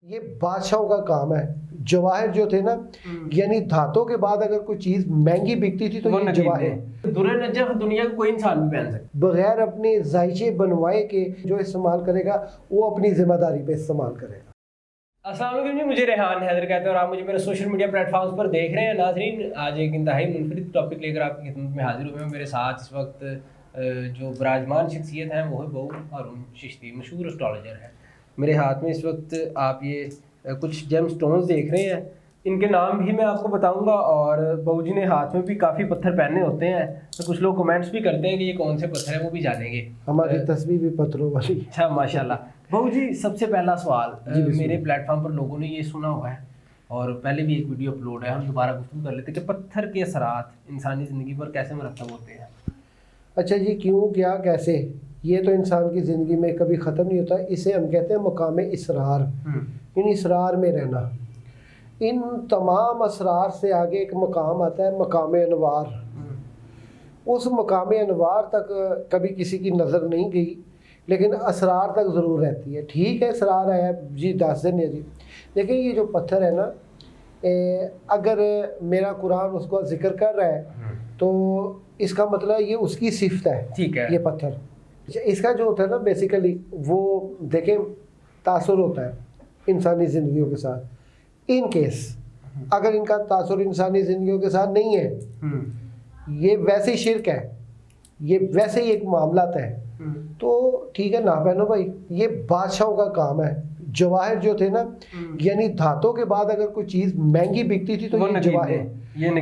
ये बादशाहों का काम है। जवाहर जो थे ना, यानी धातों के बाद अगर कोई चीज महंगी बिकती थी तो ये जवाहर। दुर्र नजफ दुनिया का कोई इंसान भी पहन सकता बगैर अपने जायचे बनवाए के जो इस्तेमाल करेगा वो अपनी जिम्मेदारी पे इस्तेमाल करेगा। अस्सलाम वालेकुम जी, मुझे रेहान हैदर कहते हैं और आप मुझे मेरे सोशल मीडिया प्लेटफॉर्म्स पर देख रहे हैं। नाजरीन, आज एक इंतहाई मुनफरिद टॉपिक लेकर आपकी खिदमत में हाजिर हुए हैं। मेरे साथ इस वक्त जो विराजमान शख्सियत हैं वो है बहू हारून चिश्ती, मशहूर एस्ट्रोलॉजर है। मेरे हाथ में इस वक्त आप ये कुछ जेम स्टोन्स देख रहे हैं, इनके नाम भी मैं आपको बताऊंगा और बहू जी ने हाथ में भी काफ़ी पत्थर पहने होते हैं, तो कुछ लोग कमेंट्स भी करते हैं कि ये कौन से पत्थर है, वो भी जानेंगे। हमारी तस्वीर भी पत्थरों वाली। अच्छा, माशाल्लाह। बहू जी, सबसे पहला सवाल, मेरे प्लेटफॉर्म पर लोगों ने ये सुना हुआ है और पहले भी एक वीडियो अपलोड है, हम दोबारा गुफ्तगू कर लेते हैं कि पत्थर के असरात इंसानी ज़िंदगी पर कैसे मुरतब होते हैं। अच्छा जी, क्यों, क्या, कैसे, ये तो इंसान की ज़िंदगी में कभी ख़त्म नहीं होता। इसे हम कहते हैं मकाम इसरार। इन इसरार में रहना, इन तमाम असरार से आगे एक मकाम आता है मकाम अनवार। उस मकाम अनवार तक कभी किसी की नज़र नहीं गई, लेकिन असरार तक ज़रूर रहती है। ठीक है, असरार आया जी, 10 दिन है जी। लेकिन ये जो पत्थर है ना, अगर मेरा कुरान उसको जिक्र कर रहा है तो इसका मतलब ये उसकी सिफत है। ठीक है, ये पत्थर इसका जो होता है ना, बेसिकली वो देखें तासुर होता है इंसानी ज़िंदगियों के साथ। इन केस अगर इनका तासुर इंसानी ज़िंदगियों के साथ नहीं है, ये वैसे ही शिरक है, ये वैसे ही एक मामला है, तो ठीक है ना पहनो भाई। ये बादशाहों का काम है। जवाहर जो थे ना, यानी धातों के बाद अगर कोई चीज महंगी बिकती थी तो ये जवाहर।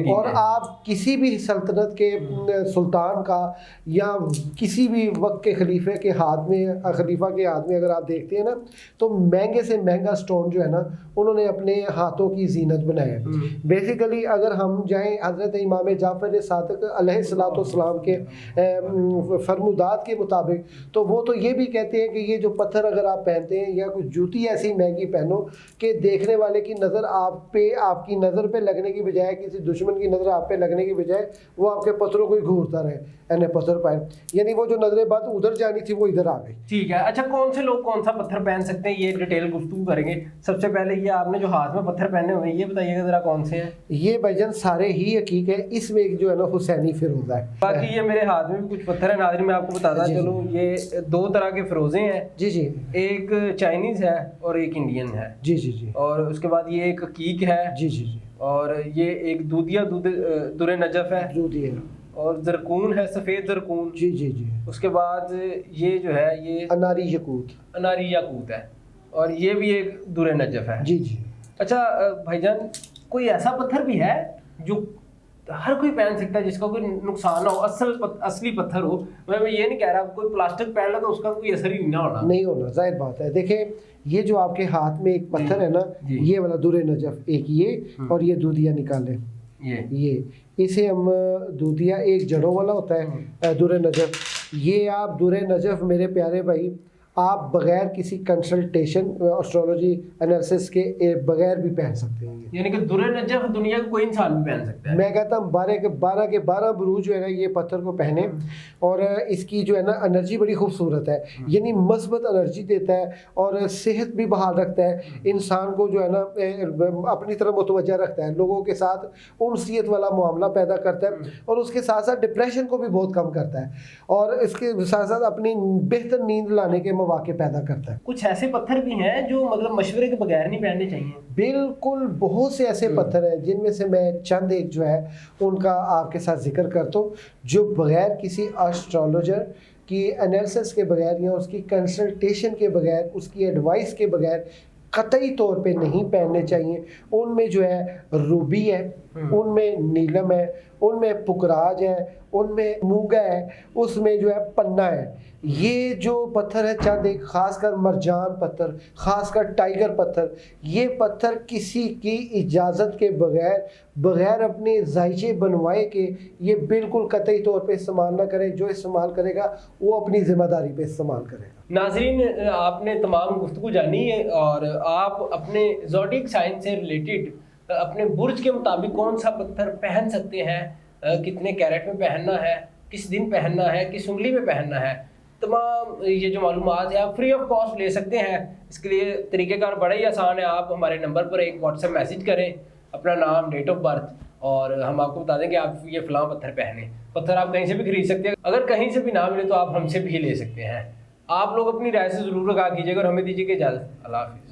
और आप किसी भी सल्तनत के सुल्तान का या किसी भी वक्त के खलीफे के हाथ में, खलीफा के हाथ में अगर आप देखते हैं ना, तो महंगे से महंगा स्टोन जो है ना, उन्होंने अपने हाथों की जीनत बनाया है। बेसिकली अगर हम जाएं हज़रत इमाम जाफ़र सादिक़ अलैहिस्सलाम के फरमुदात के मुताबिक, तो वो तो ये भी कहते हैं कि ये जो पत्थर अगर आप पहनते हैं या कुछ जूती ऐसी महंगी पहनो कि देखने वाले की नज़र आप पे, आपकी नज़र पे लगने की बजाय, किसी दुश्मन की नज़र आप पे लगने की बजाय वो आपके पत्थरों को ही घूरता रहे। एने पत्थर पाए, यानी वो जो नजरें बात उधर जानी थी वो इधर आ गई। ठीक है। अच्छा, कौन से लोग कौन सा पत्थर पहन सकते हैं, ये डिटेल गुफ्तगू करेंगे। सबसे पहले ये आपने जो हाथ में पत्थर पहने हुए हैं, ये बताइएगा जरा कौन से हैं। ये भाईजान सारे ही हकीक है, इसमें एक जो है ना हुसैनी फिरोजा है। बाकी ये मेरे हाथ में भी कुछ पत्थर है। नाज़रीन, मैं आपको बताता चलूं, ये 2 तरह के फिरोजे हैं। जी जी, एक चाइनीज है और एक इंडियन है। जी जी जी। और उसके बाद ये एक हकीक है। जी जी जी। और ये एक दूधिया दुर्र नजफ है। दूधिया और जरकून है, सफ़ेद जरकून। जी जी जी। उसके बाद ये जो है ये अनारी याकूत है और ये भी एक दुर्र नजफ है। जी जी। अच्छा भाईजान, कोई ऐसा पत्थर भी है जो हर कोई पहन सकता है, जिसका कोई नुकसान ना हो, असली पत्थर हो? मैं ये नहीं कह रहा कोई प्लास्टिक पहन लो तो उसका कोई असर ही नहीं होना। नहीं होना, जाहिर बात है। देखें, ये जो आपके हाथ में एक पत्थर है ना, ये वाला दुर्र नजफ, एक ये और ये दूधिया निकाले, ये इसे हम दूधिया, एक जड़ों वाला होता है दुर्र नजफ। ये आप दुर्र नजफ मेरे प्यारे भाई, आप बगैर किसी कंसल्टेशन एस्ट्रोलॉजी एनालिसिस के बगैर भी पहन सकते हैं। यानी कि दुर्र नजफ दुनिया का कोई इंसान भी पहन सकता है। मैं कहता हूँ 12 के 12 बुरूज जो है ना, ये पत्थर को पहने और इसकी जो है ना एनर्जी बड़ी खूबसूरत है, यानी मस्बत एनर्जी देता है और सेहत भी बहाल रखता है। इंसान को जो है ना अपनी तरफ मुतवज्जा रखता है, लोगों के साथ उनसियत वाला मामला पैदा करता है और उसके साथ साथ डिप्रेशन को भी बहुत कम करता है और इसके साथ साथ अपनी बेहतर नींद लाने के मौके पैदा करता है। कुछ ऐसे पत्थर भी हैं जो मतलब मशवरे के बगैर नहीं पहनने चाहिए। बिल्कुल, बहुत से ऐसे पत्थर हैं जिनमें से मैं चंद एक जो है उनका आपके साथ जिक्र करता हूँ, जो बगैर किसी एस्ट्रोलॉजर की एनालिसिस के बगैर या उसकी कंसल्टेशन के बगैर, उसकी एडवाइस के बगैर कतई तौर पे नहीं पहनने चाहिए। उनमें जो है रूबी है, उनमें नीलम है, उनमें पुकराज है, उनमें मूंगा है, उसमें जो है पन्ना है। ये जो पत्थर है चंद एक, खासकर मरजान पत्थर, खासकर टाइगर पत्थर, ये पत्थर किसी की इजाज़त के बगैर अपने जायचे बनवाए के ये बिल्कुल कतई तौर पे इस्तेमाल ना करें। जो इस्तेमाल करेगा वो अपनी ज़िम्मेदारी पे इस्तेमाल करेगा। नाज़रीन, आपने तमाम गुफ्तगू जानी है और आप अपने ज़ोडिक साइन से रिलेटेड अपने बुर्ज के मुताबिक कौन सा पत्थर पहन सकते हैं, कितने कैरेट में पहनना है, किस दिन पहनना है, किस उंगली में पहनना है, तमाम ये जो मालूमात है आप फ्री ऑफ कॉस्ट ले सकते हैं इसके लिए तरीक़ेकार बड़ा ही आसान है। आप हमारे नंबर पर एक व्हाट्सएप मैसेज करें, अपना नाम, डेट ऑफ बर्थ, और हम आपको बता दें कि आप ये फ़लाँ पत्थर पहने। पत्थर आप कहीं से भी खरीद सकते हैं, अगर कहीं से भी ना मिले तो आप हमसे भी ले सकते हैं। आप लोग अपनी राय से ज़रूर आगाह कीजिएगा और हमें दीजिएगा इजाज़त। अल्लाह हाफ़िज़।